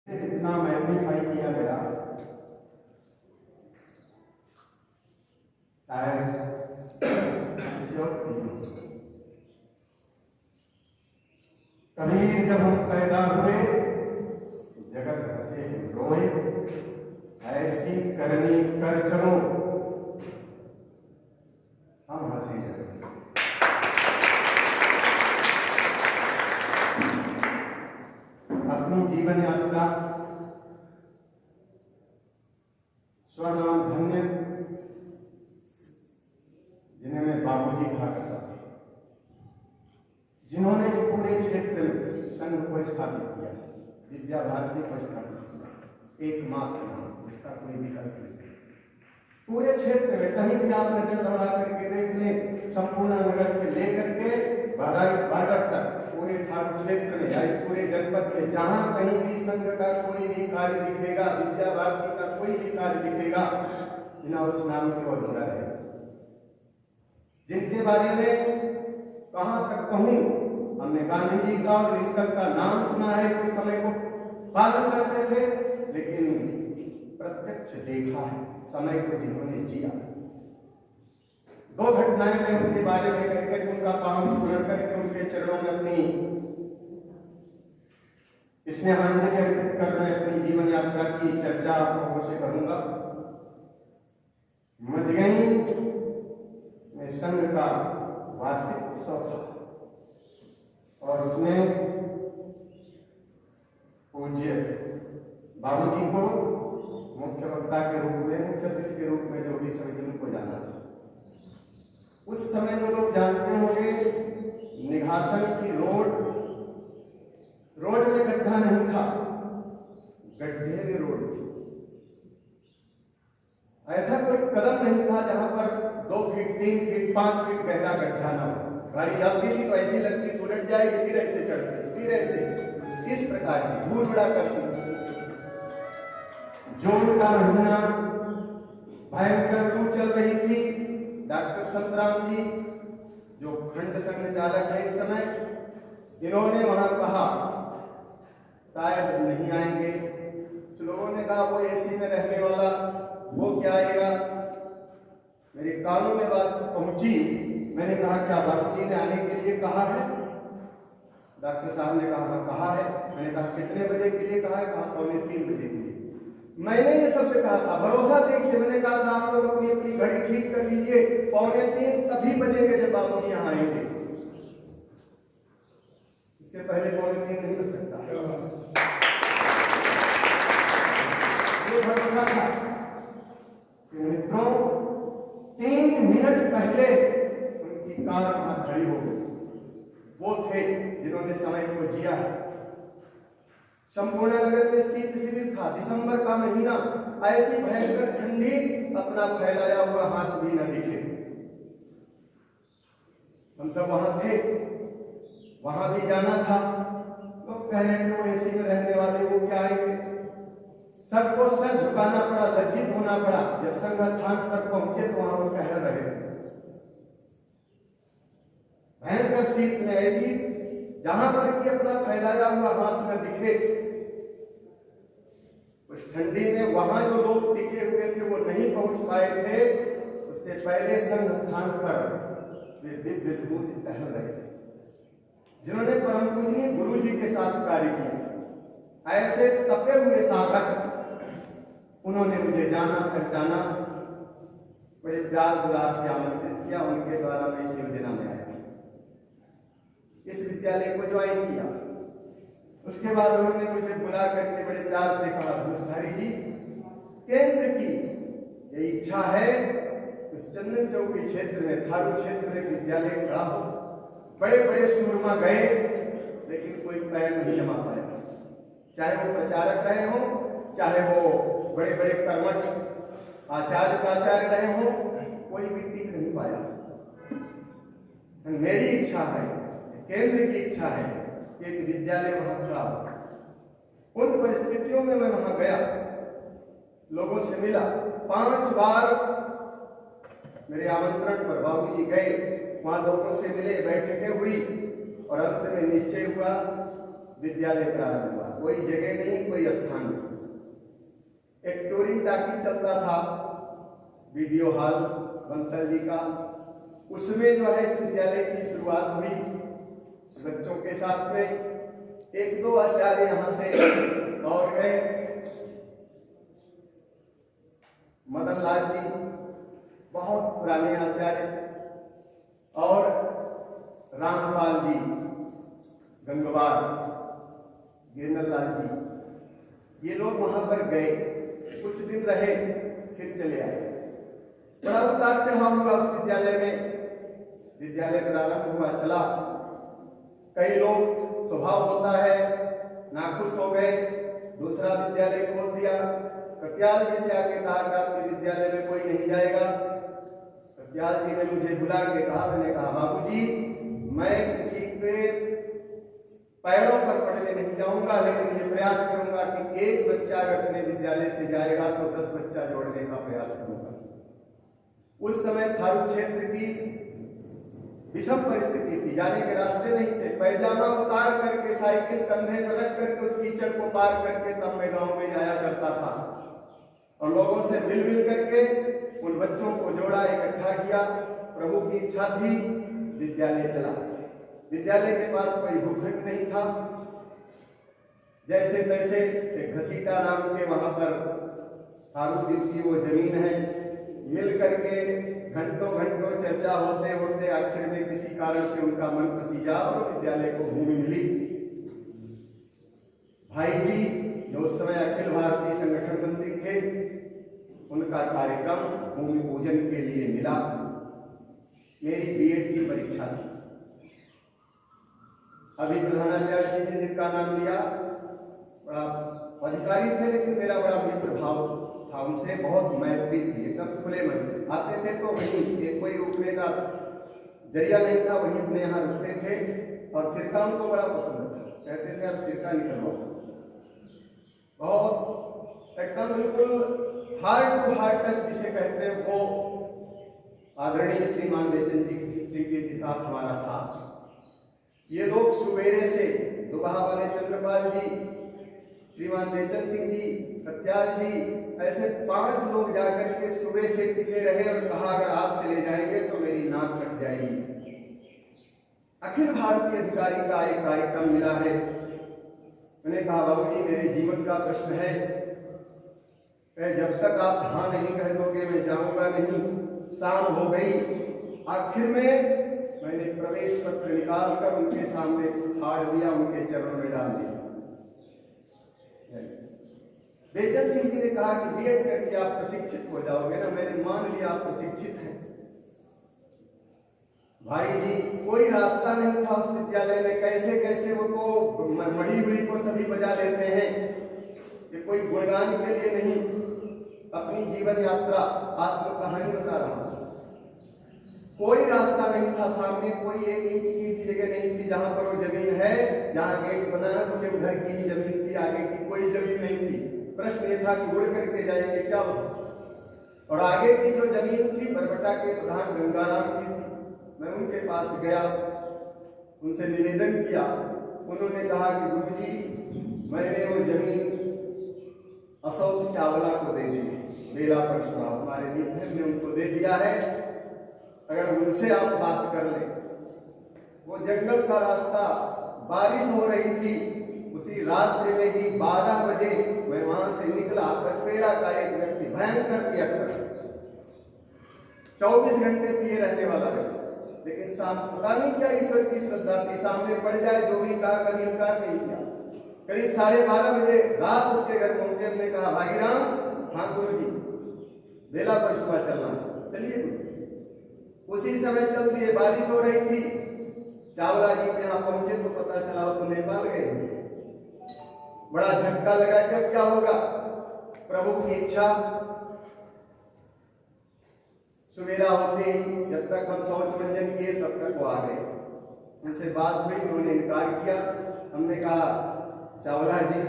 जितना मैग्नीफाई किया गया शायद किसी और नहीं हो। कबीर जब हम पैदा हुए जगत हंसे रोए, ऐसी करनी कर चलो हम हंसे चलो। अपनी जीवन यात्रा स्वनाम धन्य जिन्हें मैं बाबूजी कहा करता था, जिन्होंने इस पूरे क्षेत्र में संघ को स्थापित किया, विद्या भारती को स्थापित किया, एकमात्र नाम जिसका कोई विकल्प नहीं। पूरे क्षेत्र में कहीं भी आप नजर दौड़ा करके देख लें, संपूर्ण नगर से लेकर के बहराइच बागड़ तक पूरे थारू क्षेत्र में या इस पूरे जनपद में जहां कहीं भी संघ का कोई भी कार्य दिखेगा, विद्या भारती का कोई भी कार्य दिखेगा, बिना उस नाम के अधूरा रहेगा। जिनके बारे में कहां तक कहूं, हमने गांधी जी का और लिंकन का नाम सुना है, कुछ समय को पालन करते थे, लेकिन प्रत्यक्ष देखा है समय को जिन्होंने जिया। दो घटनाएं मैं उनके बारे में कहकर उनका पावन स्मरण करके उनके चरणों में अपनी स्नेहांजलि अर्पित कर मैं अपनी जीवन यात्रा की चर्चा आप लोगों से करूंगा। मजगई में संघ का वार्षिक उत्सव था और उसमें पूज्य बाबूजी को मुख्य वक्ता के रूप में, मुख्य अतिथि के रूप में जो भी सभी उनको जाना था। उस समय जो लोग जानते होंगे, निघासन की रोड में गड्ढा नहीं था, गड्ढे में रोड थी। ऐसा कोई कदम नहीं था जहां पर 2 फीट 3 फीट 5 फीट गहरा गड्ढा ना हो। गाड़ी जाती थी तो ऐसी लगती थी उलट जाएगी, फिर ऐसे चढ़ती, फिर ऐसे, इस प्रकार की धूल उड़ा करती। जून का महीना, भयंकर लू चल रही थी। डॉक्टर संतराम जी जो खंड संघ चालक है इस समय, इन्होंने वहां कहा शायद नहीं आएंगे। लोगों ने कहा वो एसी में रहने वाला, वो क्या आएगा। मेरे कानों में बात पहुंची, मैंने कहा क्या बाबूजी ने आने के लिए कहा है? डॉक्टर साहब ने कहा कहा है। मैंने कहा कितने बजे के लिए कहा है? कहा 2:45 बजे के लिए। मैंने ये शब्द कहा था, भरोसा देखिए, मैंने कहा था आप लोग अपनी अपनी घड़ी ठीक कर लीजिए, 2:45 तभी बजेंगे जब बाबूजी यहाँ आएंगे। इसके पहले 2:45 नहीं बज सकता। ये भरोसा था। मित्रों, 3 मिनट पहले उनकी कार वहां खड़ी हो गई। वो थे जिन्होंने समय को जिया है। संपूर्ण नगर में शीत शिविर था, दिसंबर का महीना, ऐसी भयंकर ठंडी, अपना फैलाया हुआ हाथ भी न दिखे। हम सब वहां थे, वहां भी जाना था। लोग कह रहे थे वो एसी में रहने वाले, वो क्या आएंगे। सबको सर झुकाना पड़ा, लज्जित होना पड़ा। जब संघ स्थान पर पहुंचे तो वहां वो टहल रहे थे। भयंकर शीत में ऐसी, जहां पर कि अपना फैलाया हुआ हाथ न दिखे, उस ठंडी में वहां जो लोग टिके हुए थे वो नहीं पहुंच पाए थे। उससे पहले संघ स्थान पर वे दिव्य विभूति टहल रहे थे, जिन्होंने परम पूजनीय गुरु जी के साथ कार्य किया। ऐसे तपे हुए साधक, उन्होंने मुझे जाना पहचाना, बड़े प्यार दुलार से आमंत्रित किया। उनके द्वारा मैं इस योजना में आया, इस विद्यालय को ज्वाइन किया। उसके बाद उन्होंने मुझे बुला करके बड़े प्यार से कहा, धनुषधारी जी, केंद्र की ये इच्छा है उस चंदन चौक के क्षेत्र में, थारू क्षेत्र में विद्यालय खड़ा हो। बड़े बड़े सूरमा गए, लेकिन कोई पैर नहीं जमा पाया। चाहे वो प्रचारक रहे हों, चाहे वो बड़े बड़े कर्मठ आचार्य प्राचार्य रहे हों, कोई भी टिक नहीं पाया। मेरी इच्छा है, केंद्र की इच्छा है कि एक विद्यालय वहां खड़ा हो। उन परिस्थितियों में मैं वहां गया, लोगों से मिला। 5 बार मेरे आमंत्रण पर बाबूजी गए, वहां लोगों से मिले, बैठकें हुई और अंत में निश्चय हुआ विद्यालय प्रारंभ हुआ। कोई जगह नहीं, कोई स्थान नहीं। एक टूरिंग टाकी चलता था, वीडियो हॉल बंसल जी का, उसमें जो है इस विद्यालय की शुरुआत हुई बच्चों के साथ में। एक दो आचार्य यहाँ से और गए, मदन लाल जी बहुत पुराने आचार्य, और रामपाल जी गंगवार, गिरनर लाल जी, ये लोग वहां पर गए, कुछ दिन रहे, फिर चले आए। बड़ा उतार चढ़ाव हुआ उस विद्यालय में। विद्यालय प्रारंभ हुआ, चला, कई लोग स्वभाव होता है नाखुश हो गए, दूसरा विद्यालय खोल दिया। कत्याल जी से आके कहा कि आपके विद्यालय में कोई नहीं जाएगा। कत्याल जी ने मुझे बुला के कहा, मैंने कहा बाबूजी मैं किसी के पैरों पर पढ़ने नहीं जाऊंगा, लेकिन ये प्रयास करूंगा कि एक बच्चा अगर अपने विद्यालय से जाएगा तो 10 बच्चा जोड़ने का प्रयास करूंगा। उस समय थारू क्षेत्र की विषम परिस्थिति थी, जाने के रास्ते नहीं थे। पैजामा उतार करके साइकिल कंधे पर रख करके उस कीचड़ को पार करके तब मैं गांव में जाया करता था और लोगों से मिल करके उन बच्चों को जोड़ा, इकट्ठा किया। प्रभु की इच्छा थी, विद्यालय चला। विद्यालय के पास कोई भूखंड नहीं था, जैसे तैसे एक घसीटा नाम के वहां पर थारू जी की वो जमीन है, मिल करके घंटों घंटों चर्चा होते होते आखिर में किसी कारण से उनका मन पसीजा और विद्यालय को भूमि मिली। भाई जी जो उस समय अखिल भारतीय संगठन मंत्री थे, उनका कार्यक्रम भूमि पूजन के लिए मिला। मेरी बीएड की परीक्षा थी। अभी प्रधानाचार्य जी ने जिनका नाम लिया, बड़ा अधिकारी थे, लेकिन मेरा बड़ा मित्र भाव था, उनसे बहुत मैत्री थी, एकदम खुले मन से आते थे। तो वहीं एक कोई रुकने का जरिया नहीं था, वहीं अपने यहाँ रुकते थे। और सिरका उनको बड़ा पसंद था, कहते थे अब सिरका निकलवाओ। बहुत एकदम बिल्कुल हार्ट टू हार्ट टच जिसे कहते हैं, वो आदरणीय श्रीमान बेचन जी सिंह जी साथ हमारा था। ये लोग सुबेरे से दुबहा वाले चंद्रपाल जी, श्रीमान बेचन सिंह जी, कत्याल जी, ऐसे 5 लोग जाकर के सुबह से टिके रहे और कहा अगर आप चले जाएंगे तो मेरी नाक कट जाएगी। अखिल भारतीय अधिकारी का एक कार्यक्रम मिला है। मैंने कहा बाबूजी मेरे जीवन का प्रश्न है, जब तक आप हाँ नहीं कह दोगे मैं जाऊंगा नहीं। शाम हो गई, आखिर में मैंने प्रवेश पत्र निकाल कर उनके सामने फाड़ दिया, उनके चरणों में डाल दिया। बेचन सिंह जी ने कहा कि बीएड करके आप प्रशिक्षित हो जाओगे ना। मैंने मान लिया आप प्रशिक्षित हैं। भाई जी कोई रास्ता नहीं था उस विद्यालय में, कैसे कैसे वो तो मढ़ी हुई को सभी बजा लेते हैं। ये कोई गुणगान के लिए नहीं, अपनी जीवन यात्रा आत्म कहानी बता रहा हूं। कोई रास्ता नहीं था सामने, कोई 1 इंच की भी जगह नहीं थी। जहां पर वो जमीन है, जहां गेट बना है उसके उधर की ही जमीन थी, आगे की कोई जमीन नहीं थी। प्रश्न ये था कि उड़ करके जाएंगे क्या हो। और आगे की जो जमीन थी बरबटा के प्रधान गंगाराम की थी। मैं उनके पास गया, उनसे निवेदन किया। उन्होंने कहा कि गुरुजी मैंने वो जमीन अशोक चावला को दे दी, बेला परशुराम हमारे निधन ने उनको दे दिया है, अगर उनसे आप बात कर ले। वो जंगल का रास्ता, बारिश हो रही थी, उसी रात्रि में ही 12 बजे मैं वहां से निकला। पचपेड़ा का एक व्यक्ति भयंकर पियक्कड़, 24 घंटे पिए रहने वाला है, लेकिन पता नहीं क्या ईश्वर की श्रद्धा थी, सामने पड़ जाए जो भी कहा, कभी इनकार नहीं किया। करीब 12:30 बजे रात उसके घर पहुंचे। हमने कहा भागीराम, हाँ गुरुजी बेला पर सुबह चलना, चलिए। उसी समय चल दिए। बारिश हो रही थी, चावला जी के यहाँ पहुंचे तो पता चला वो तो नेपाल गए। बड़ा झटका लगा, जब क्या होगा। प्रभु की इच्छा, सवेरा होते ही जब तक हम शौच मंजन किए तब तक वो आ गए। उनसे बात हुई, उन्होंने इनकार किया। हमने कहा चावला जी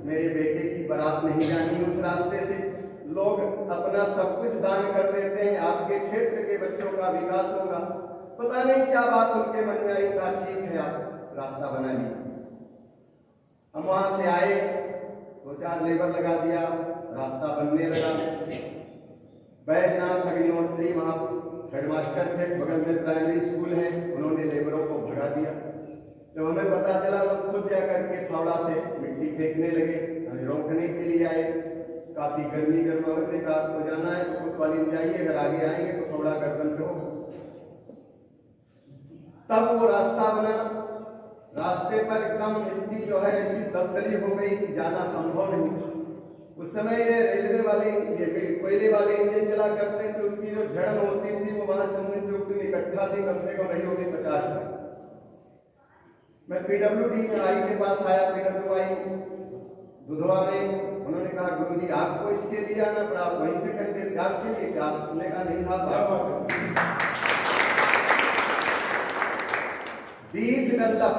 मेरे बेटे की बारात नहीं जानी उस रास्ते से, लोग अपना सब कुछ दान कर देते हैं, आपके क्षेत्र के बच्चों का विकास होगा। पता नहीं क्या बात उनके मन में आई, कहा ठीक है आप रास्ता बना लीजिए। हम वहां से आए, 2-4 लेबर लगा दिया, रास्ता बनने लगा। बैजनाथ अग्निहोत्री वहां हेडमास्टर थे, बगल में प्राइमरी स्कूल है, उन्होंने लेबरों को भगा दिया। जब हमें पता चला तो खुद जा करके फावड़ा से मिट्टी फेंकने लगे, हमें रोकने के लिए आए। काफी गर्मी गर्मावत है, आपको जाना है तो कोतवाली में जाइए, अगर आगे आएंगे तो फावड़ा गर्दन पे होगा। तब वो रास्ता बना, रास्ते पर एकदम मिट्टी जो है ऐसी दलदली हो गई कि जाना संभव नहीं था। उस समय ये रेलवे वाले, ये कोयले वाले इंजन चला करते थे, उसकी जो झड़न होती थी वो वहां चंदन चौक में इकट्ठा थी, कम से कम रही होगी 50 रुपए। मैं PWD के पास आया, PWI दुधवा में। उन्होंने कहा गुरुजी आपको इसके लिए आना पड़ा, आप वहीं से कह देते आपके लिए क्या? आपने कहा नहीं था। 20 डल्ला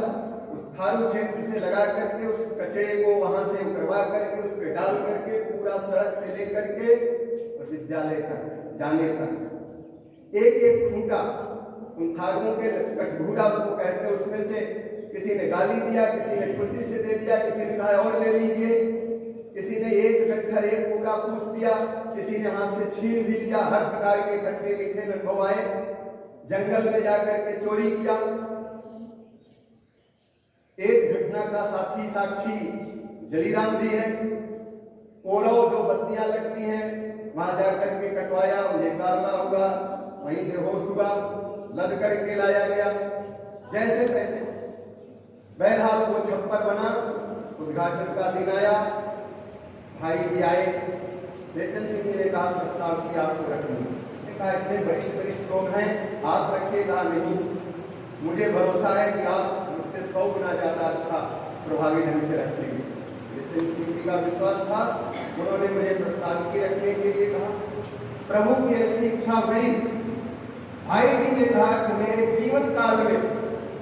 उस थारू क्षेत्र से लगा करके उस कचरे को वहां से उतरवा करके उस पे डाल करके पूरा सड़क से लेकर के और विद्यालय तक जाने तक एक एक खूंटा उन थारुओं के कटघूटा उसको कहते हैं, उसमें से किसी ने गाली दिया, किसी ने खुशी से दे दिया, किसी ने कहा और ले लीजिए, किसी ने एक गट्ठर एक पूरा पूछ दिया, किसी ने हाथ से छीन भी लिया। हर प्रकार के खट्टे मीठे अनुभव आए। जंगल में जाकर के चोरी किया। एक घटना का साक्षी जलीराम भी है। कोरव जो बत्तियां लगती हैं वहां जाकर के कटवाया, मुझे काला हुआ, वहीं बेहोश हुआ, लद करके लाया गया जैसे तैसे। बहरहाल वो छप्पर बना, उद्घाटन का दिन आया, भाई जी आए, बेचन सिंह जी ने कहा प्रस्ताव की आपको रखनी। कहा इतने वरिष्ठ लोग हैं, आप रखिए। कहा नहीं, मुझे भरोसा है कि आप मुझसे 100 गुना ज्यादा अच्छा प्रभावी ढंग से रखेंगे। बेचन सिंह जी का विश्वास था, उन्होंने मुझे प्रस्ताव की रखने के लिए कहा। प्रभु की ऐसी इच्छा हुई, भाई जी ने कहा कि मेरे जीवन काल में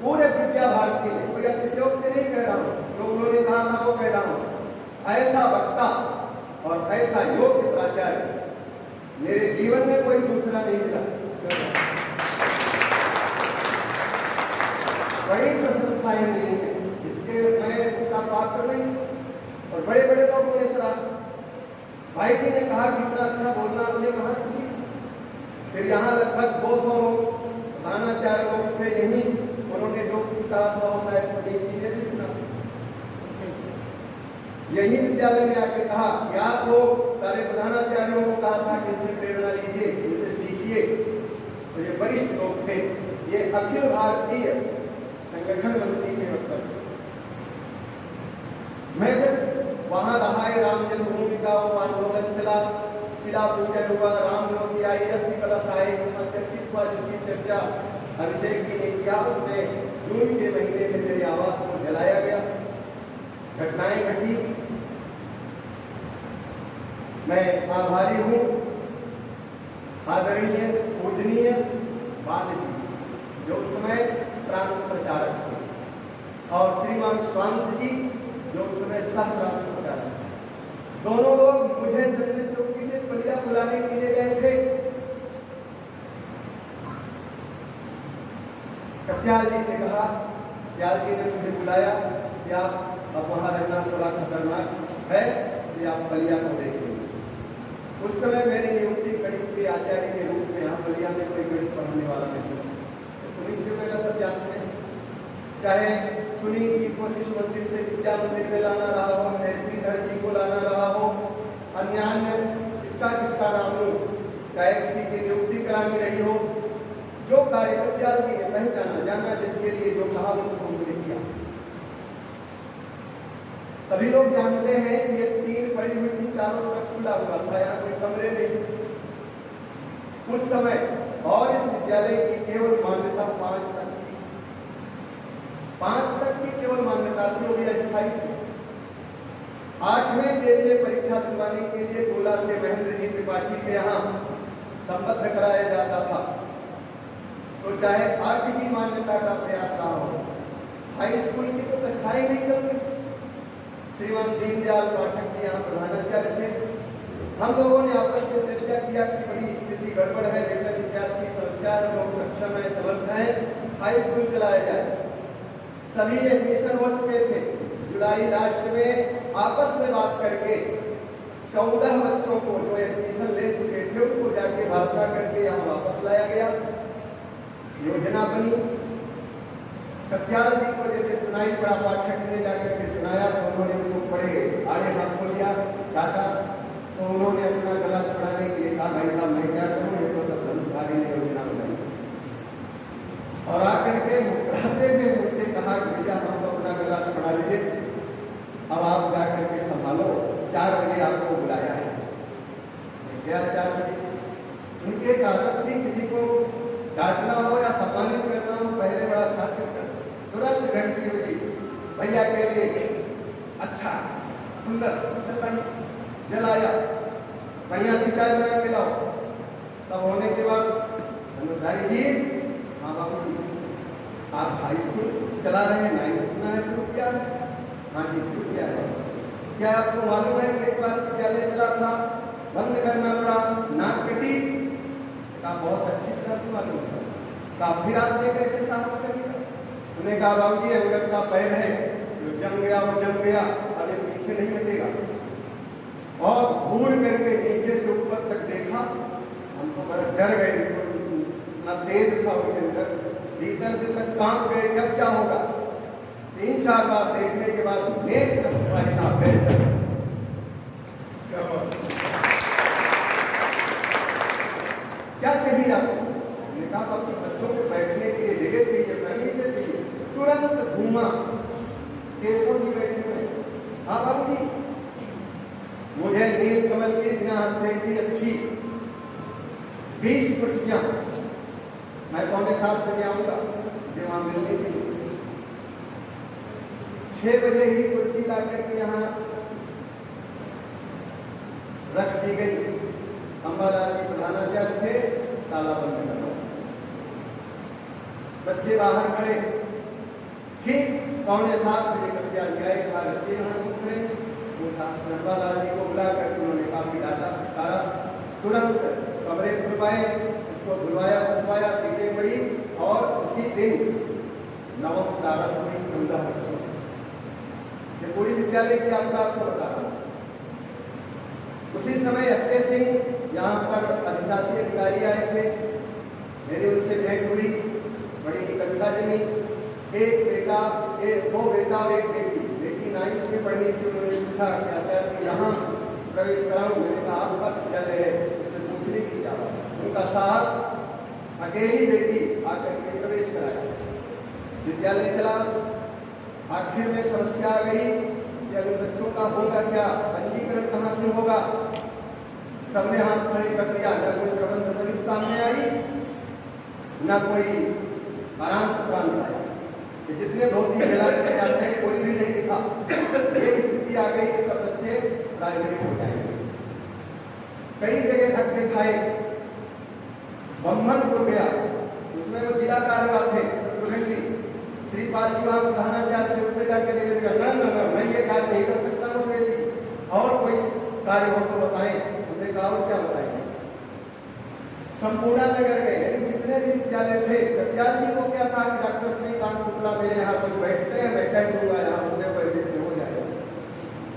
पूरे विद्या भारती में, कोई अतिशयोक्ति नहीं कह रहा हूं, जो उन्होंने कहा था वो कह रहा हूं, ऐसा वक्ता और ऐसा योग्य प्राचार्य मेरे जीवन में कोई दूसरा नहीं मिला। बड़ी प्रशंसाएं मिली हैं, इसके मैं उसका पात्र नहीं। और बड़े बड़े लोगों ने सराहा। भाई जी ने कहा कितना अच्छा बोलना आपने कहा किसी। फिर यहाँ लगभग 200 लोग, प्रधानाचार्य लोग थे यहीं, उन्होंने जो कुछ कहा था वो शायद समिति ने भी सुना। यही विद्यालय में आके कहा कि आप लोग सारे प्रधानाचार्यों को कहा था कि इनसे प्रेरणा लीजिए, इनसे सीखिए। तो ये वरिष्ठ लोग थे, ये अखिल भारतीय संगठन मंत्री के वक्तव्य। मैं जब वहां रहा है, राम जन्मभूमि का वो आंदोलन चला, शिला पूजन हुआ, राम ज्योति आई, अस्थि कलश आए, चर्चित हुआ, जिसकी चर्चा अभिषेक जी ने किया। उसमें जून के महीने में मेरे आवास को जलाया गया, घटनाएं घटी। मैं आभारी हूं आदरणीय पूजनीय बाल जी, जो उस समय प्रांत प्रचारक थे, और श्रीमान स्वांत जी, जो उस समय सह प्रांत प्रचारक थे। दोनों लोग मुझे चंदन चौकी से पलिया बुलाने के लिए गए थे। कत्याल जी से कहा, कत्याल जी ने मुझे बुलाया कि आप अब वहां रहना थोड़ा खतरनाक है, इसलिए आप बलिया को देखेंगे। उस समय मेरी नियुक्ति गणित के आचार्य के रूप में, यहाँ बलिया में कोई गणित पढ़ाने वाला नहीं था। सुनील जी मेरा सब जानते हैं, चाहे सुनील जी को शिशु मंदिर से विद्या मंदिर में लाना रहा हो, चाहे श्रीधर जी को लाना रहा हो, अन्य किसका नाम हो, चाहे किसी की नियुक्ति करानी रही हो, जो कार्य कत्याल जी ने पहचाना जाना, जिसके लिए जो कहा उसको उन्होंने किया। सभी लोग जानते हैं कि ये तीन पड़ी हुई थी, चारों तरफ खुला हुआ था, यहाँ कोई कमरे नहीं उस समय। और इस विद्यालय की केवल मान्यता 5 तक थी, 5 तक की केवल मान्यता थी, वो भी अस्थायी थी। 8वें के लिए परीक्षा दिलवाने के लिए गोला से महेंद्र जी त्रिपाठी के यहाँ संबद्ध कराया जाता था। तो चाहे 8 की मान्यता का प्रयास रहा हो, हाई स्कूल की तो कक्षाएं नहीं चलती। श्रीमान दीनदयाल पाठक जी यहाँ प्रधानाचार्य थे। हम लोगों ने आपस में चर्चा किया कि बड़ी स्थिति गड़बड़ है, वेतन इत्यादि की समस्या है, लोग सक्षम है, समर्थ है, हाई स्कूल चलाया जाए। सभी एडमिशन हो चुके थे, जुलाई लास्ट में आपस में बात करके 14 बच्चों को जो एडमिशन ले चुके थे उनको जाके वार्ता करके यहाँ वापस लाया गया। योजना बनी। कत्याल जी को जब सुनाई पड़ा, पाठक ने जाकर के सुनाया तो उन्होंने उनको पढ़े आड़े हाथ को लिया, डांटा। तो उन्होंने अपना गला छुड़ाने के लिए कहा, भाई साहब मैं क्या करूं, ये तो सब धनुषधारी ने योजना बनाई। और आकर के मुस्कुराते हुए मुझसे कहा, भैया हम तो अपना गला छुड़ा लिए, अब आप जाकर के संभालो, 4 बजे आपको बुलाया है। क्या 4 बजे? उनकी एक आदत थी, किसी को डांटना हो या सम्मानित करना हो, पहले बड़ा खातिर कर तुरंत घंटी बजी, भैया के लिए अच्छा सुंदर चल रही जलाया, बढ़िया सी चाय बना के लाओ। तब होने के बाद धनुषधारी जी, हाँ बाबू जी आप हाई स्कूल चला रहे हैं, 9th सुना है शुरू किया? हाँ जी शुरू किया है। क्या आपको मालूम है कि एक बार विद्यालय चला था, बंद करना पड़ा, नाक कटी? का बहुत अच्छी तरह से मालूम है। का फिर आपने कैसे साहस कर लिया? उन्होंने कहा, बाबू जी अंगद का पैर है, जो जम गया वो जम गया, अब ये पीछे नहीं हटेगा। और घूर करके नीचे से ऊपर तक देखा, हम तो बड़ा डर गए, इतना तेज था उनके अंदर, भीतर से तक कांप गए, कब क्या होगा। 3-4 बार देखने के बाद मेज का बेल्ट क्या चाहिए आपको? हमने कहा बाबू बच्चों को बैठने के लिए जगह चाहिए, फर्नीचर चाहिए। तुरंत घूमा, केशव जी बैठे हुए, हाँ बाबू जी मुझे नील कमल की बिना हफ्ते की अच्छी 20 कुर्सियां, मैं 6:45 बजे आऊंगा, मुझे वहां मिलनी चाहिए। 6 बजे ही कुर्सी ला करके यहाँ रख दी गई। अंबालाल जी प्रधानाचार्य थे, ताला बंद कर दो। बच्चे बाहर खड़े, ठीक 6:45 बजे कब्जा गया, कहा बच्चे यहाँ खड़े, पूछा अंबालाल जी को बुला कर उन्होंने काफी डांटा सारा, तुरंत कमरे खुलवाए, उसको धुलवाया पुछवाया, सीटें पड़ी। और उसी दिन नवम प्रारंभ हुई 14 बच्चों से। ये पूरी विद्यालय की यात्रा आपको बता रहा हूँ। उसी समय एसके सिंह यहाँ पर अधिशासी अधिकारी आए थे, मेरी उनसे भेंट हुई, बड़ी निकटता जमी। एक बेटा, 2 बेटा और 1 बेटी, बेटी 9th में पढ़नी थी। उन्होंने पूछा कि आचार्य यहाँ प्रवेश कराऊं? मैंने कहा आपका विद्यालय है, इसमें पूछने की क्या बात। उनका साहस, अकेली बेटी आकर के प्रवेश कराया, विद्यालय चला। आखिर में समस्या आ गई कि अगर बच्चों का होगा क्या, पंजीकरण कहाँ से होगा? सबने हाथ खड़े कर दिया, न कोई प्रबंध समिति सामने आई, न कोई प्रांत आया, कि जितने धोती फैला करके आते हैं कोई भी नहीं दिखा। ये स्थिति आ गई कि सब बच्चे प्राइवेट हो जाएंगे। कई जगह धक्के खाए, बम्बनपुर गया, उसमें वो जिला कार्यवाह थे शत्रुघ्न जी, श्रीपाल जी वहां प्रधानाचार्य थे, उसे जाकर निवेदन करना, ना मैं ये कार्य नहीं कर सकता हूँ जी, और कोई कार्य हो तो बताएं। उन्होंने कहा और क्या बताएंगे। संपूर्ण नगर गए, यानी जितने भी विद्यालय थे। कत्याल जी को क्या था कि डॉक्टर श्रीकांत शुक्ला मेरे यहाँ रोज बैठते हैं, मैं कह दूंगा यहाँ बंदे बैठे हो जाएगा।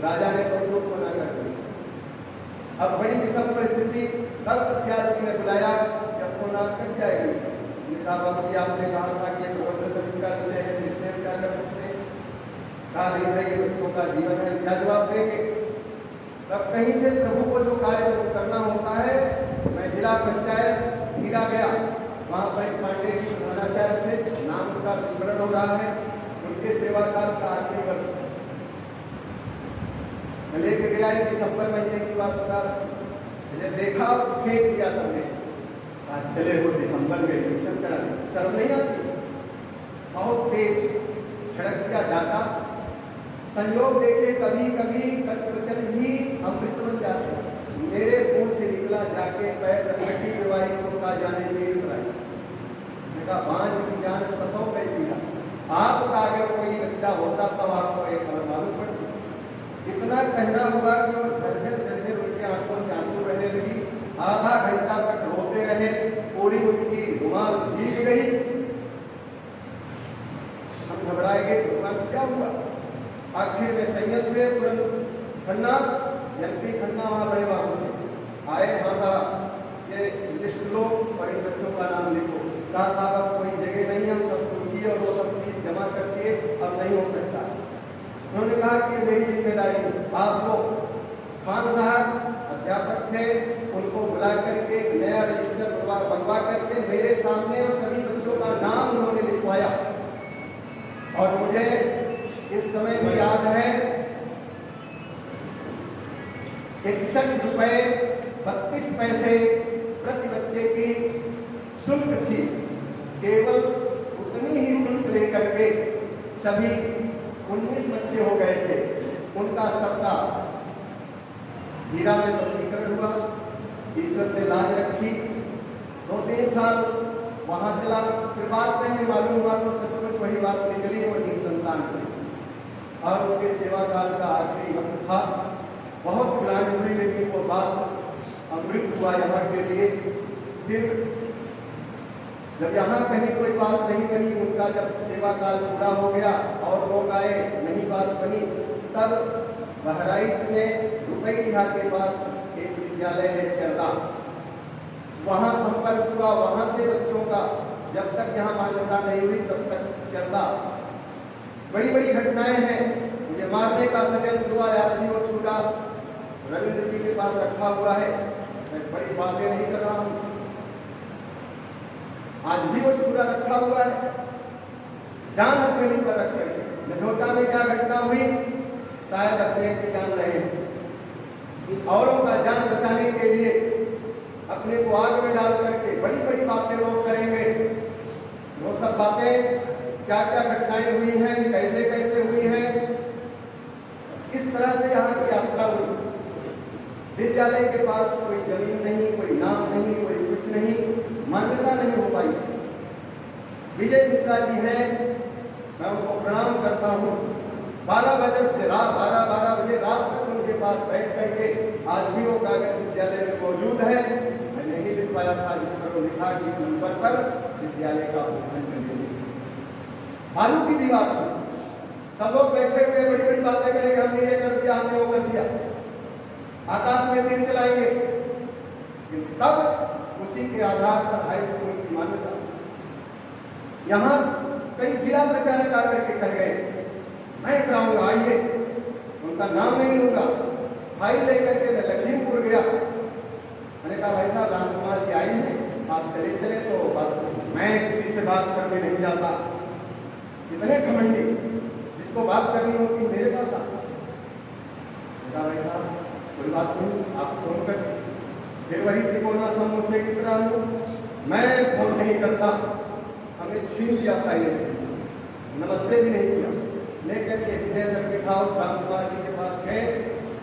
राजा ने तो टूट मना कर दिया। अब बड़ी विषम परिस्थिति, तब कत्याल जी ने बुलाया, जब को नाक कट जाएगी। कहा बाबू जी आपने कहा था कि प्रबंध समिति का विषय है, इसमें हम क्या कर सकते हैं? कहा नहीं था ये बच्चों का जीवन है, क्या जवाब देंगे? तब कहीं से प्रभु को जो कार्य करना होता है, मैं जिला पंचायत हीरा गया, वहाँ पर पांडे जी प्रधानाचार्य थे, नाम उनका विस्मरण हो रहा है, उनके सेवाकाल का आखिरी वर्ष मैं लेके गया। दिसंबर महीने की बात बता रहा हूँ, मुझे देखा फेंक दिया सबने, चले वो दिसंबर में एडमिशन करा, शर्म नहीं आती? बहुत तेज झड़क दिया, डाटा। संयोग देखे कभी कभी कटवचन भी अमृत बन जाते। मेरे मुंह से निकला, जाके पैर कटी बीमारी सोका जाने नील कराई। मैंने कहा बांझ की जान कसौ पे पीला। आपका अगर कोई बच्चा होता तब आपको एक खबर मालूम पड़ती। इतना कहना हुआ कि वो झरझर झरझर उनके आंखों से आंसू बहने लगी। आधा घंटा तक रोते रहे, पूरी उनकी रुमाल भीग गई। हम घबराए गए, भगवान क्या हुआ? आखिर में संयत हुए। तुरंत खन्ना MP खन्ना वहाँ बड़े बाबू थे आए, हाँ साहब ये लिस्ट लो और इन बच्चों का नाम लिखो। कहा साहब अब कोई जगह नहीं, हम सब सोचिए और वो सब फीस जमा करके अब नहीं हो सकता। उन्होंने कहा कि मेरी जिम्मेदारी है, आप लोग खान साहब अध्यापक थे, उनको बुला करके नया रजिस्टर बनवा करके मेरे सामने और सभी बच्चों का नाम उन्होंने लिखवाया। और मुझे इस समय भी याद है 61 रुपए 32 पैसे प्रति बच्चे की शुल्क थी। केवल उतनी ही शुल्क लेकर के सभी 19 बच्चे हो गए थे। उनका सबका हीरा में पंजीकरण हुआ, ईश्वर ने लाज रखी। 2-3 साल वहां चला, फिर बाद में हमें मालूम हुआ तो सचमुच वही बात निकली, वो निसंतान थी और उनके सेवा काल का आखिरी वक्त था। बहुत ग्लानि हुई, लेकिन वो बात अमृत हुआ यहाँ के लिए। फिर जब यहाँ कहीं कोई बात नहीं बनी, उनका जब सेवा काल पूरा हो गया और लोग आए, नहीं बात बनी, तब बहराइच में रुपैटिया के पास एक विद्यालय है चरदा, वहाँ संपर्क हुआ। वहाँ से बच्चों का जब तक यहाँ मान्यता नहीं हुई तब तक चरदा। बड़ी बड़ी घटनाएं हैं। मुझे मारने का षड्यंत्र हुआ, आज भी वो छुरा रविंद्र जी के पास रखा हुआ है। मैं बड़ी बातें नहीं कर रहा हूँ, आज भी वो छुरा रखा हुआ है, जान हथेली पर रख करके। मझोटा में क्या घटना हुई शायद अक्षय जी जान रहे हैं। औरों का जान बचाने के लिए अपने को आग में डाल करके बड़ी बड़ी बातें लोग करेंगे। वो सब बातें क्या क्या घटनाएं हुई हैं, कैसे कैसे हुई हैं, किस तरह से यहाँ की यात्रा हुई। विद्यालय के पास कोई जमीन नहीं, कोई नाम नहीं, कोई कुछ नहीं, मान्यता नहीं हो पाई। विजय मिश्रा जी हैं, मैं उनको प्रणाम करता हूँ। 12 बजे रात तक उनके पास बैठ करके आज भी वो कागज विद्यालय में मौजूद है। मैंने ही लिखवाया था जिस पर वो लिखा कि इस नंबर पर विद्यालय का उद्घाटन करेंगे। बालू की दीवार थी, सब लोग बैठे हुए बड़ी बड़ी बातें करेंगे, हमने ये कर दिया, हमने वो कर दिया, आकाश में तीर चलाएंगे। तब उसी के आधार पर हाई स्कूल की मान्यता। यहाँ कई जिला प्रचारक आकर के कह गए मैं कराऊंगा, आइए, उनका नाम नहीं लूंगा। फाइल लेकर के मैं लखीमपुर गया, मैंने कहा भाई साहब राम कुमार जी आए हैं, आप चले चले तो बात। मैं किसी से बात करने नहीं जाता, इतने घमंडी, जिसको बात करनी होती मेरे पास आता। भाई साहब कोई बात नहीं, आप फोन कर। फिर वही तिकोना समोसे की तरह हूँ, मैं फोन नहीं करता। हमने छीन लिया फाइल से, नमस्ते भी नहीं किया, लेकर के सीधे सर्किट हाउस राम कुमार जी के पास गए।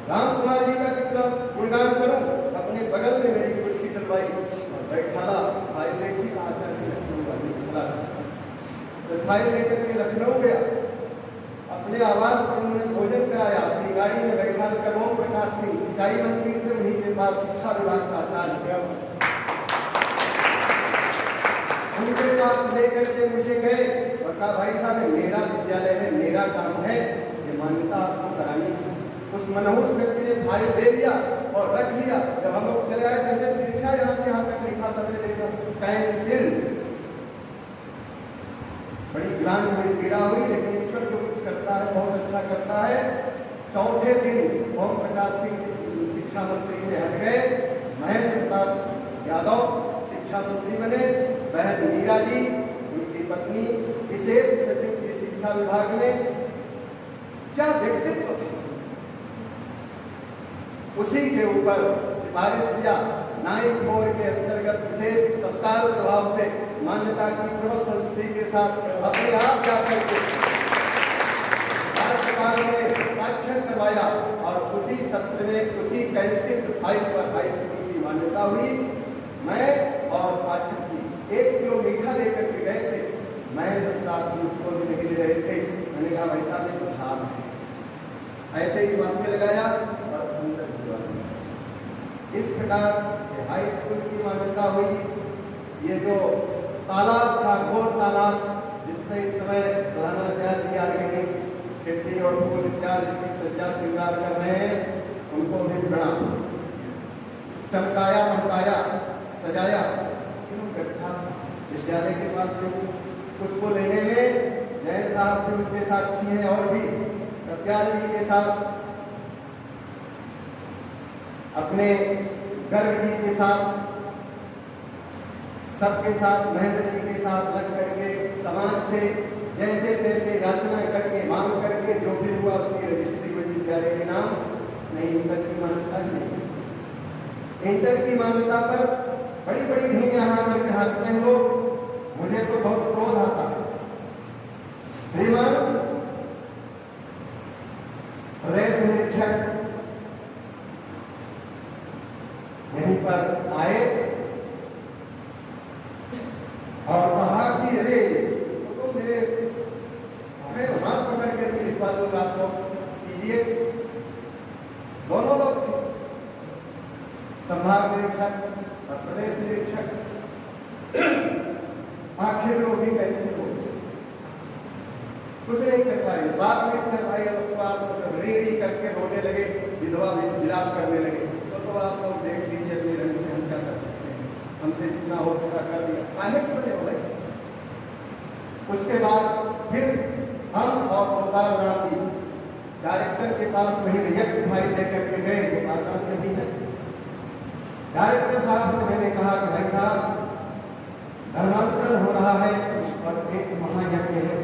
राम कुमार जी का कितना गुणगान करूं, अपने बगल में मेरी कुर्सी डलवाई और बैठाला। फाइल देखी, आचार्य लखनऊ वाली, तो फाइल लेकर के लखनऊ गया। अपने आवास पर उन्होंने भोजन कराया, अपनी गाड़ी में बैठा कर ओम प्रकाश सिंह सिंचाई मंत्री थे, उन्हीं के पास शिक्षा विभाग का आचार्य, उनके पास लेकर के मुझे गए और कहा भाई साहब मेरा विद्यालय है, मेरा काम है, ये मान्यता आपको करानी है। उस मनहूस व्यक्ति ने फाइल दे लिया और रख लिया। जब हम लोग चले आए, जैसे तिरछा यहाँ से यहाँ तक लिखा था, मैंने देखा कैंसिल्ड। बड़ी ग्लानि हुई, पीड़ा हुई, लेकिन ईश्वर जो कुछ करता है बहुत अच्छा करता है। चौथे दिन ओम प्रकाश सिंह शिक्षा मंत्री से हट गए, महेंद्र प्रताप यादव शिक्षा मंत्री बने। बहन मीरा जी उनकी पत्नी विशेष सचिव थी शिक्षा विभाग में। क्या व्यक्तित्व थे। उसी के ऊपर सिफारिश किया, नाइक बोर्ड के अंतर्गत विशेष तत्काल प्रभाव से मान्यता की प्रबल संस्कृति के साथ अपने आप जाकर के राज्यपाल ने हस्ताक्षर करवाया और उसी सत्र में उसी कैंसिल्ड फाइल पर हाई स्कूल की मान्यता हुई। मैं और पाठक जी 1 किलो मीठा लेकर के गए थे, महेंद्र प्रताप जी उसको भी नहीं ले रहे थे। मैंने कहा भाई साहब ये प्रसाद है, ऐसे ही माथे लगाया और अंदर भिजवा दिया। इस प्रकार हाई स्कूल की मान्यता हुई। ये जो तालाब था, घोर तालाब, जिसमें इस समय प्रधानाचार्य जी ऑर्गेनिक कीर्ति और फूल इत्यादि इसकी सज्जा श्रृंगार कर रहे हैं, उनको भी प्रणाम। चमकाया महकाया सजाया क्यों इकट्ठा विद्यालय के पास में कुछ को लेने में जैन साहब भी उसके साक्षी हैं और भी कत्याल जी के साथ, अपने गर्ग जी के साथ, सबके साथ, महेंद्र जी के साथ लग करके समाज से जैसे तैसे याचना करके मांग करके जो भी हुआ उसकी रजिस्ट्री हुई विद्यालय के नाम। नहीं, इंटर की मान्यता नहीं। इंटर की मान्यता पर बड़ी बड़ी ढींग यहाँ करके हाँकते हैं लोग। मुझे तो बहुत क्रोध आता है। श्रीमान प्रदेश निरीक्षक यहीं पर आए और कहा कि अरे तो मेरे हाथ पकड़ करके लिखवा दूंगा आपको, कीजिए। दोनों लोग थे, संभाग निरीक्षक और प्रदेश निरीक्षक। आखिर लोग ही कैसे हो, कुछ नहीं कर पाए, बात नहीं कर पाए। अब री री करके रोने लगे, विधवा विलाप करने लगे। तो आप लोग देख लीजिए अपने रंग से हम क्या कर सकते हैं, हमसे जितना हो सका कर दिया, काहे बने हो गए। उसके बाद फिर हम और गोपाल राम जी डायरेक्टर के पास वही रिजेक्ट फाइल लेकर के गए। गोपाल राम यही है। डायरेक्टर साहब से मैंने कहा कि भाई साहब धर्मांतरण हो रहा है और एक महायज्ञ है,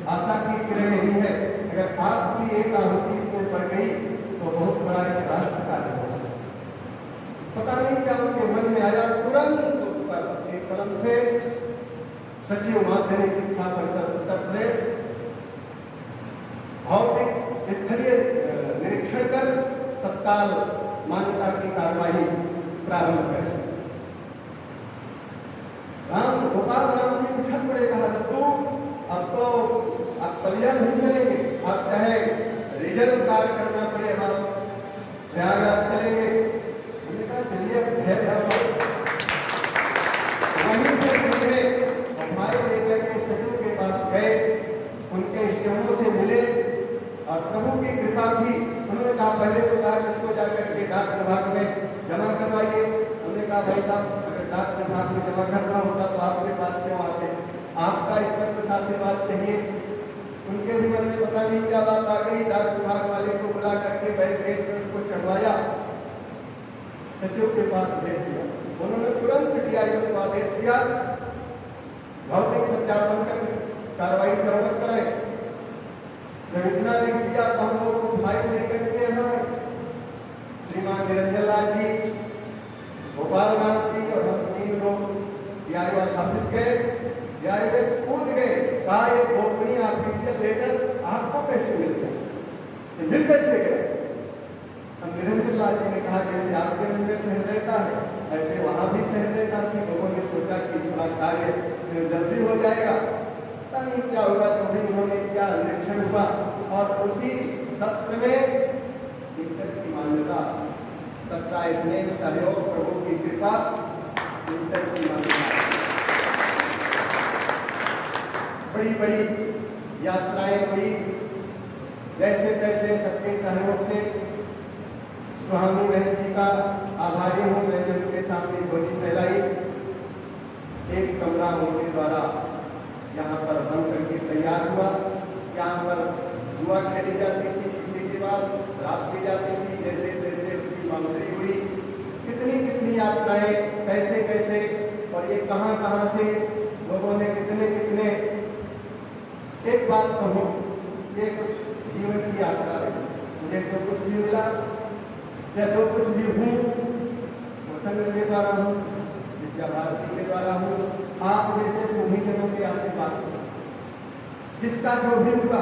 आशा की किरण यही है, अगर आपकी एक आहुति इसमें पड़ गई तो बहुत बड़ा एक राष्ट्र कार्य होगा। पता नहीं क्या उनके मन में आया, तुरंत उस पर एक कलम से सचिव माध्यमिक शिक्षा परिषद उत्तर प्रदेश भौतिक स्थलीय निरीक्षण कर तत्काल मान्यता की कार्यवाही प्रारंभ करें। गोपाल राम जी उछल पड़े, कहा तू अब तो आप पलिया नहीं चलेंगे, आप चाहे रिजर्व कार्य करना पड़े, आप प्रयागराज चलेंगे। हमने कहा चलिए वहीं से सीधे फाइल लेकर के सचिव के पास गए, उनके स्टेमों से मिले और प्रभु की कृपा थी। उन्होंने कहा पहले तो कहा इसको जाकर के डाक विभाग में जमा करवाइए। हमने कहा भाई साहब अगर डाक विभाग में जमा करना होता तो आपके पास क्यों आते, आपका इस पर कुछ आशीर्वाद चाहिए। उनके भी मन में पता नहीं क्या बात आ गई, डाक विभाग वाले को बुला करके बैरिकेड में उसको चढ़वाया, सचिव के पास भेज दिया। उन्होंने तुरंत DIS को आदेश दिया भौतिक सत्यापन कर कार्रवाई से अवगत कराए। जब इतना लिख दिया तो हम लोग को फाइल लेकर के यहाँ श्रीमान निरंजन लाल जी, गोपाल राम जी और हम 3 लोग DIS ऑफिस गए। DIS कूद गए, कहा ये गोपनीय ऑफिशियल लेटर आपको कैसे मिल गया, ये मिल कैसे गया। हम निरंजन लाल जी ने कहा जैसे आपके मन में सहृदयता है ऐसे वहां भी सहृदयता थी। लोगों ने सोचा कि थोड़ा कार्य जल्दी हो जाएगा, पता नहीं क्या होगा। जो भी उन्होंने किया, निरीक्षण हुआ और उसी सत्र में इंटर की मान्यता, सबका स्नेह सहयोग प्रभु की कृपा, इंटर की मान्यता। बड़ी बड़ी यात्राएं हुई, जैसे तैसे सबके सहयोग से। स्वामी बहन जी का आभारी हूँ, मैंने उनके सामने झोली फैलाई। एक कमरा उनके द्वारा यहाँ पर बन करके तैयार हुआ। यहाँ पर जुआ खेली जाती थी, छुट्टी के बाद रात की जाती थी, जैसे तैसे उसकी बाउंड्री हुई। कितनी कितनी यात्राएं, कैसे कैसे और ये कहाँ कहाँ से लोगों ने कितने कितने। एक बात कहूँ, ये कुछ जीवन की यात्रा रही। मुझे जो कुछ भी मिला या जो कुछ भी हूँ वो संघ के द्वारा हूँ, विद्या भारती के द्वारा हूँ, आप जैसे सुधीजनों के आशीर्वाद से। जिसका जो भी हुआ,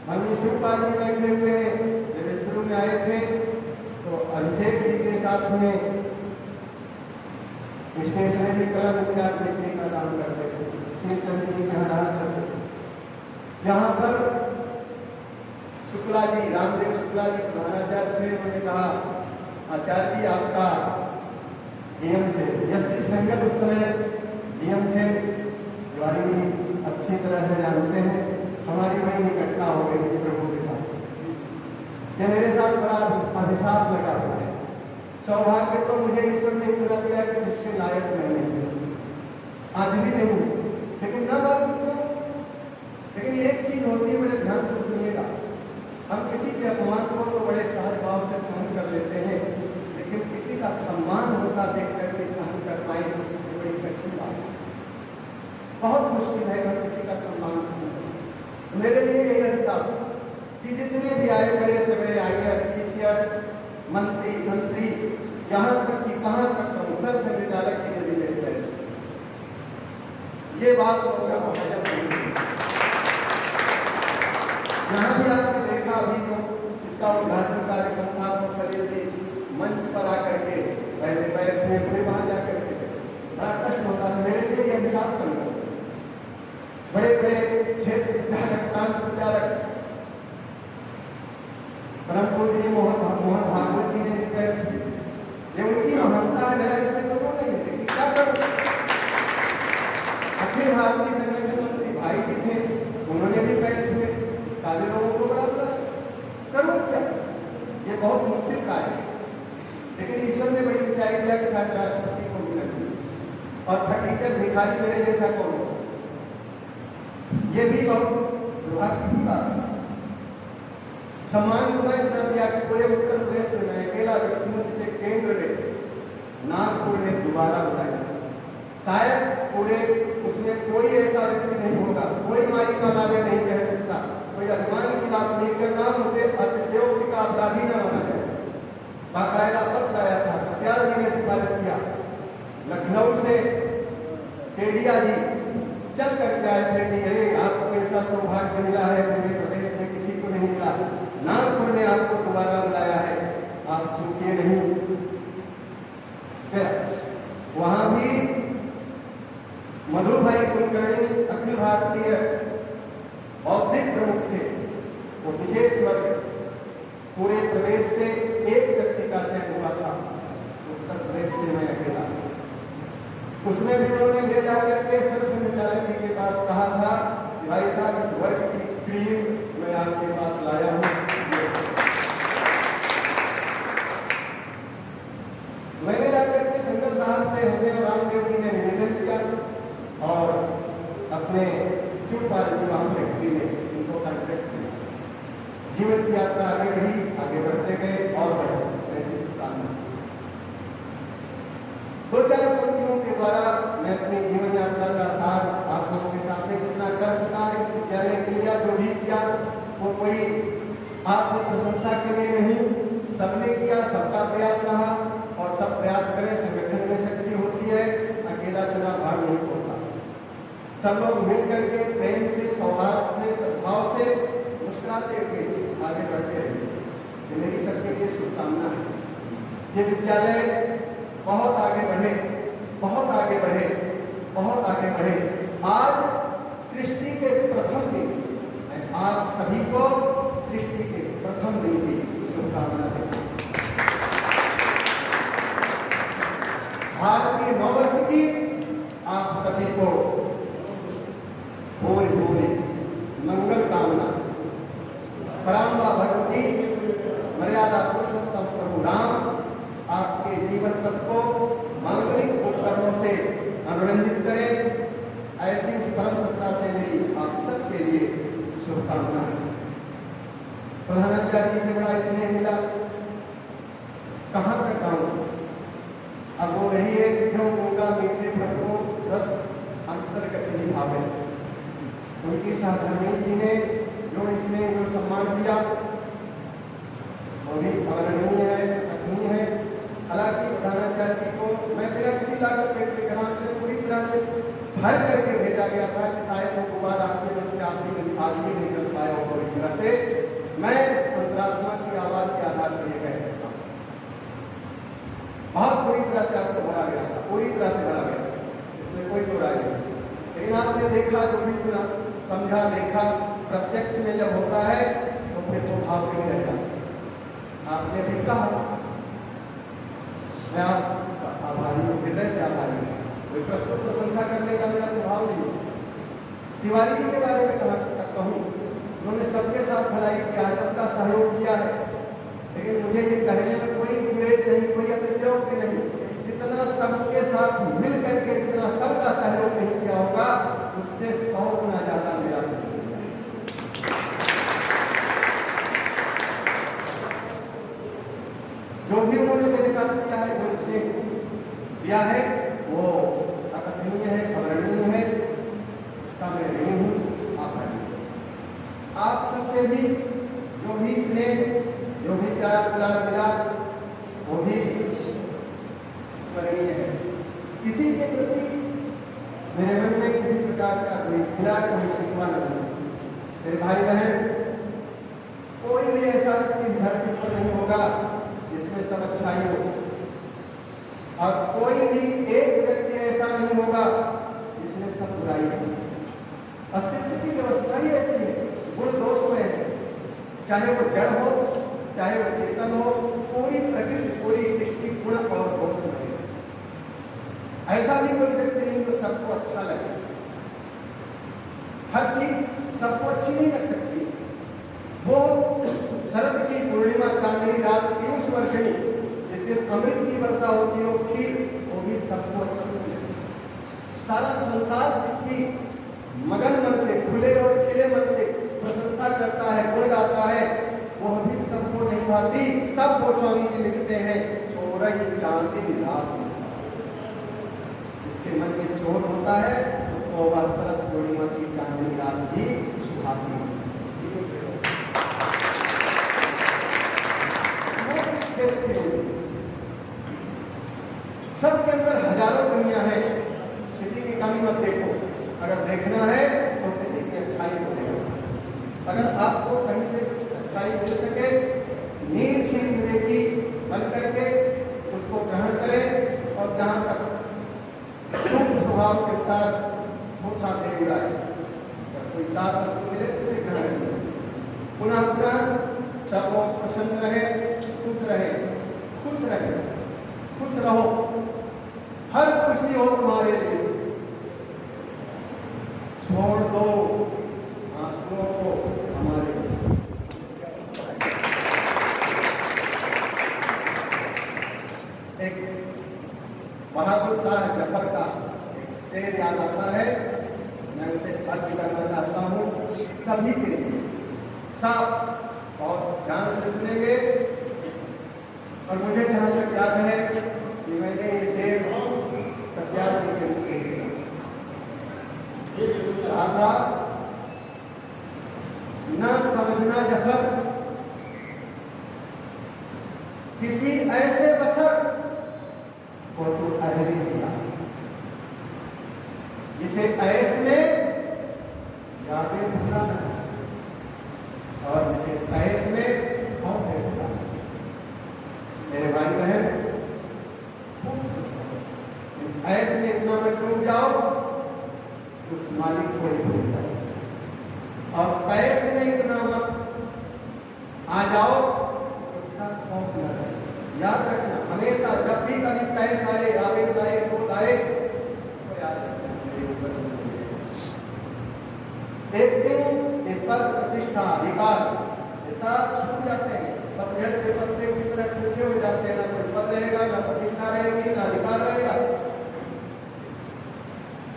हम शिवपाल जी बैठे हुए हैं, जब शुरू में आए थे तो अभिषेक जी के साथ में स्टेशनरी कलम इत्यादि बेचने का काम करते थे, श्रीचंद्र जी यहाँ रहा करते थे। यहाँ पर शुक्ला जी, रामदेव शुक्ला जी प्रधानाचार्य थे। उन्होंने कहा आचार्य जी आपका GM से, यसी संगत उस समय GM थे, ज्वारी अच्छी तरह से जानते हैं। हमारी बड़ी निकटता हो गई थी प्रभु के पास। ये मेरे साथ बड़ा अभिशाप लगा हुआ है। सौभाग्य तो मुझे ईश्वर ने मिला दिया कि जिसके लायक मैं नहीं हूँ, आज भी नहीं हूँ, लेकिन न मालूम क्यों। लेकिन एक चीज होती है, बड़े ध्यान से सुनिएगा, हम किसी के अपमान को तो बड़े सहज भाव से सहन कर लेते हैं, लेकिन किसी का सम्मान होता देख करके सहन कर पाए ये बड़ी कठिन बात है। बहुत मुश्किल है कि किसी का सम्मान सहन करें। मेरे लिए यही अभिशाप कि जितने भी आए, बड़े से बड़े IAS, PCS, मंत्री, यहाँ तक कि कहाँ तक सर से विचारक की गई मेरी बैठ, ये बात तो मैं हजम नहीं। यहाँ भी आपने देखा अभी जो इसका उद्घाटन कार्यक्रम था तो सलील जी मंच पर आकर के पहले पैर छुए, फिर वहां जाकर के बड़ा कष्ट होता था। मेरे लिए यह हिसाब करना, बड़े बड़े क्षेत्र प्रचारक, प्रांत प्रचारक, परम पूज्य मोहन भागवत जी ने भी पैर छुए। ये उनकी महानता है, मेरा इसमें कोई नहीं है, लेकिन क्या करूं। अखिल भारतीय संगठन मंत्री भाई जी थे, उन्होंने भी पैर छुए, इसका भी लोगों को बड़ा बुरा करूं क्या। ये बहुत मुश्किल कार्य है, लेकिन ईश्वर ने बड़ी ऊंचाई दिया कि शायद राष्ट्रपति को भी लगी और फटीचर भिखारी मेरे जैसा कौन। ये भी बहुत दुर्भाग्य की बात है। सम्मान इतना दिया कि पूरे उत्तर प्रदेश में मैं अकेला व्यक्ति हूं जिसे केंद्र ने नागपुर ने दोबारा बुलाया। शायद पूरे उसमें कोई ऐसा व्यक्ति नहीं होगा, कोई माई का लाले नहीं कह सकता, कोई अभिमान की बात नहीं करना, मुझे अतिशयोक्ति का अपराधी न माना जाए। बाकायदा पत्र आया था, कत्याल जी ने सिफारिश किया, लखनऊ से केडिया जी चल करके आए थे कि अरे आपको ऐसा सौभाग्य मिला है, पूरे प्रदेश में किसी को नहीं मिला, नागपुर ने आपको दोबारा बुलाया है, आप चूकिए नहीं। वहां भी मधुर भाई कुलकर्णी अखिल भारतीय बौद्धिक प्रमुख थे, वो विशेष वर्ग पूरे प्रदेश से एक व्यक्ति का चयन हुआ था, उत्तर प्रदेश से मैं अकेला। उसमें भी उन्होंने ले जाकर के सर संचालक जी के पास कहा था कि भाई साहब इस वर्ग की क्रीम मैं आपके पास लाया हूं। मैंने जाकर के संगल साहब से हमने और रामदेव जी ने निवेदन किया और अपने शिवपाल जी वहां फैक्ट्री में इनको कॉन्ट्रैक्ट किया। जीवन की यात्रा आगे बढ़ी, आगे बढ़ते गए और बढ़े, ऐसी शुभकामना। 2-4 पंक्तियों के द्वारा मैं अपनी जीवन यात्रा का सार आप लोगों के सामने जितना कर सका इस विद्यालय के लिए जो भी किया वो कोई आत्म प्रशंसा के लिए नहीं, सबने किया, सबका प्रयास रहा और सब प्रयास करें। संगठन में शक्ति होती है, अकेला चुनाव भाग नहीं होता। सब लोग मिल करके प्रेम से, सौहार्द से, सद्भाव से, मुस्कुराते हुए आगे बढ़ते रहिए, ये मेरी सबके लिए शुभकामना है। ये विद्यालय बहुत आगे बढ़े, बहुत आगे बढ़े, बहुत आगे बढ़े। आज सृष्टि के प्रथम दिन मैं आप सभी को सृष्टि के प्रथम दिन की शुभकामना देता हूं। भारतीय नववर्ष की आप सभी को भोरे भोरे मंगल कामना। पराम्बा भगवती मर्यादा पुरुषोत्तम प्रभु राम आपके जीवन पथ को मांगलिक उपकरणों से अनुरंजित करें, ऐसी उस परम सत्ता से मेरी आप सबके लिए शुभकामना है। प्रधानाचार्य से बड़ा स्नेह मिला, कहाँ तक गाऊं। अब वो यही है कि जो गूंगा मीठे फल को रस अंतर्गत ही भावे। उनकी साधर्मी जी ने जो इसने जो सम्मान दिया वो भी अवर्णनीय है, अग्नि है। हालांकि प्रधानाचार्य जी को मैं बिना किसी लागत के ग्राम में पूरी तरह से भर करके भेजा गया था कि शायद वो दोबारा आपके मन से आपकी आदमी नहीं कर पाया हो पूरी तरह से। मैं अंतरात्मा की आवाज के आधार पर ये कह सकता हूँ, बहुत पूरी तरह से आपको भरा गया था, पूरी तरह से भरा गया, इसमें कोई दो राय नहीं। लेकिन आपने देखा, जो भी सुना, समझा, देखा, प्रत्यक्ष में जब होता है तो फिर वो भाव नहीं रह जाता। आपने भी कहा, मैं आपका आभारी हूँ, हृदय से आभारी हूँ। कोई प्रस्तुत प्रशंसा करने का मेरा स्वभाव नहीं। तिवारी जी के बारे में कहाँ तक कहूँ, उन्होंने सबके साथ भलाई किया है, सबका सहयोग किया है, लेकिन मुझे ये कहने में कोई गुरेज नहीं, कोई अतिशयोक्ति नहीं। जितना सबके साथ मिल करके जितना सबका सहयोग नहीं किया होगा, उससे 100 गुना ज्यादा मेरा सहयोग किया है। जो भी उन्होंने मेरे साथ किया है, जो इसने किया है, वो अकथनीय है, अवर्णनीय है। इसका मैं ऋणी हूँ, आभारी हूँ। आप सबसे भी जो भी स्नेह, जो भी प्यार दुलार मिला, वो भी स्मरणीय है। किसी के प्रति मेरे मन में किसी प्रकार का कोई गिला, कोई शिकवा नहीं। मेरे भाई बहन, कोई भी ऐसा इस धरती पर नहीं होगा जिसमें सब अच्छाई हो, और कोई भी एक व्यक्ति ऐसा नहीं होगा जिसमें सब बुराई हो। अस्तित्व की व्यवस्था ही ऐसी है, गुण दोष में है। चाहे वो जड़ हो, चाहे वो चेतन हो, पूरी प्रकृति, पूरी सृष्टि गुण और दोष में है। ऐसा भी कोई व्यक्ति नहीं जो सबको अच्छा लगे। हर चीज सबको अच्छी नहीं लग सकती। वो शरद की पूर्णिमा चांदनी रात पीयूष वर्षणी, जिस दिन अमृत की वर्षा होती हो खीर, वो भी सबको अच्छी नहीं लगती। सारा संसार जिसकी मगन मन से, खुले और खिले मन से प्रशंसा करता है, गुण गाता है, वह भी सबको नहीं भाती। तब गोस्वामी जी लिखते हैं, छोरई चांदनी रात। इसके मन में चोर होता है, उसको वह शरद पूर्णिमा की चांदनी रात भी सुहाती है। सबके अंदर हजारों कमियां हैं, किसी की कमी मत देखो। अगर देखना है तो किसी की अच्छाई को देखो। अगर आपको कहीं से कुछ अच्छाई मिल सके, नीर क्षीर विवेकी बन करके उसको ग्रहण करें, और जहां तक शुभ स्वभाव के अनुसार धोखा दे उड़ाए। अगर कोई साफ वस्तु मिले उसे ग्रहण करें। पुनः पुनः सब लोग प्रसन्न रहे, खुश रहे, खुश रहे, खुश रहो। हर खुशी हो तुम्हारे लिए। छोड़ दो आंसुओं को हमारे लिए। एक बहादुर शाह जफर का एक शेर याद आता है, मैं उसे अर्ज करना चाहता हूँ सभी के लिए। साफ और ध्यान से सुनेंगे। और मुझे जहाँ तक याद है कि मैंने ये शेर कत्याल जी के मुझसे कहा था, न समझना जफर किसी ऐसे बसर को तो अहले दिया, जिसे ऐस में यादें भुलाना, और जिसे तैस में खौफ है भुलाना। मेरे भाई बहन, ऐस में इतना मत डूब जाओ उस मालिक को ही भूल जाओ, और तैस में इतना मत आ जाओ उसका खौफ न रहे। याद रखना, हमेशा जब भी कभी तैस आए, आवेश आए, क्रोध आए, इसको याद रखना, मेरे ऊपर एक दिन ये पद, प्रतिष्ठा, अधिकार ऐसा छूट जाते हैं। पतझड़ के पत्ते की तरह टूटे हो जाते हैं। ना कोई पद रहेगा, ना प्रतिष्ठा रहेगी, ना अधिकार रहेगा।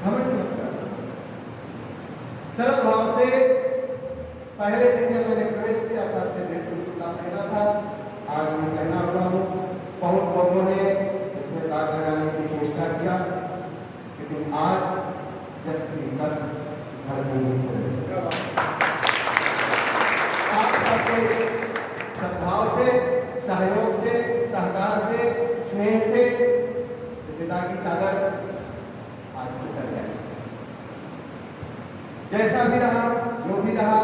घमंड मत करो। सरल भाव से पहले दिन जब मैंने प्रवेश किया था, कुर्ता पहना था, आज मैं पहना हुआ हूँ। बहुत लोगों ने इसमें दाग लगाने की चेष्टा किया, लेकिन आज जस की बस भर देनी चाहिए। आप सबके सद्भाव से, सहयोग से, सहकार से, स्नेह से पिता की चादर आज उतर जाए। जैसा भी रहा, जो भी रहा,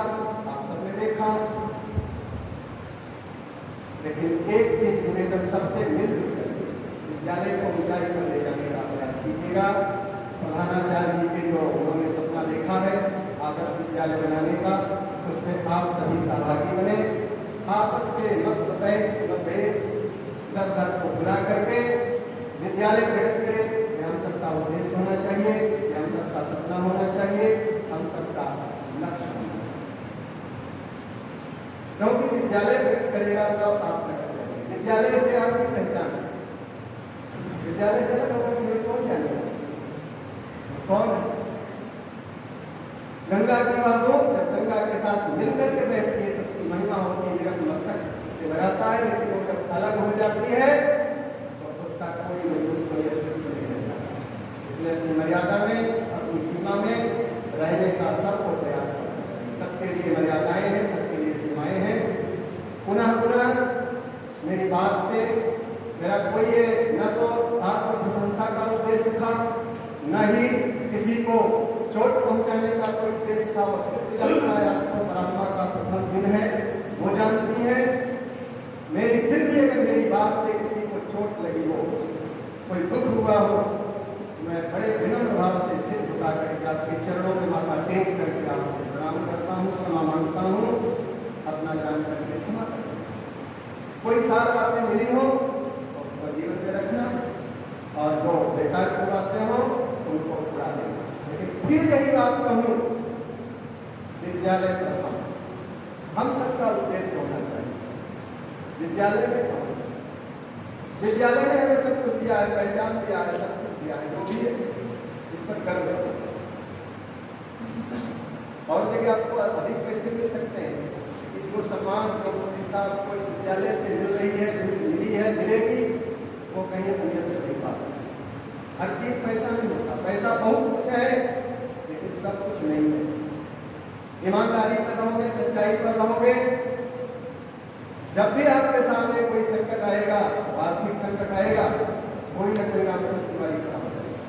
आप सबने देखा। लेकिन एक चीज निवेदन सबसे मिलकर विद्यालय को ऊंचाई पर ले जाने का प्रयास कीजिएगा। प्रधानाचार्य जी के जो उन्होंने सपना देखा है आदर्श विद्यालय बनाने का, उसमें आप सभी सहभागी बने। आपस के मतभेद दर दर को बुला करके विद्यालय गठित करें। यह हम सबका उद्देश्य होना चाहिए, यह हम सबका सपना होना चाहिए, हम सबका लक्ष्य होना चाहिए। क्योंकि विद्यालय प्रकट करेगा तब आप प्रकट करेंगे। विद्यालय से आपकी पहचान है। विद्यालय से अलग होकर के कौन जानेगा, कौन है? गंगा की वह बूंद जब गंगा के साथ मिलकर के बहती है तो उसकी महिमा होती है, जगत मस्तक से भराता है। लेकिन वो जब अलग हो जाती है तो उसका कोई वजूद, कोई अस्तित्व नहीं रहता। इसलिए अपनी मर्यादा में, अपनी सीमा में रहने का सबको प्रयास करना चाहिए। सबके लिए मर्यादाएं हैं, सबके लिए सीमाएं हैं। पुनः पुनः मेरी बात से मेरा कोई न तो आत्म प्रशंसा का उद्देश्य था, न ही किसी को चोट पहुंचाने का कोई उद्देश्य था। वस्तुतः आज तो परंपरा का प्रथम दिन है, वो जानती है। मेरी फिर भी अगर मेरी बात से किसी को चोट लगी हो, कोई दुख हुआ हो, मैं बड़े विनम्र भाव से सिर झुका करके आपके चरणों में माथा टेक करके आपसे प्रणाम करता हूँ, क्षमा मांगता हूँ, अपना जान करके क्षमा करता हूँ। कोई सार बातें मिली हो तो उसको जीवन में रखना, और जो बेकार की बातें हो उनको उड़ा देना। लेकिन फिर यही बात कहूँ, विद्यालय प्रथम हम सबका उद्देश्य होना चाहिए। विद्यालय में विद्यालय ने हमें सब कुछ दिया है, पहचान दिया है, सब कुछ दिया है, जो भी है इस पर गर्व है। और जगह आपको अधिक पैसे मिल सकते हैं, कि जो सम्मान, जो प्रतिष्ठा आपको इस विद्यालय से मिल रही है, मिली है, मिलेगी, वो कहीं अन्यत्र नहीं पा सकते। हर चीज पैसा नहीं होता। पैसा बहुत कुछ है लेकिन सब कुछ नहीं है। ईमानदारी पर रहोगे, सच्चाई पर रहोगे, जब भी आपके सामने कोई संकट आएगा, आर्थिक संकट आएगा, कोई ना कोई रामचंद्र तिवारी खड़ा हो जाएगा।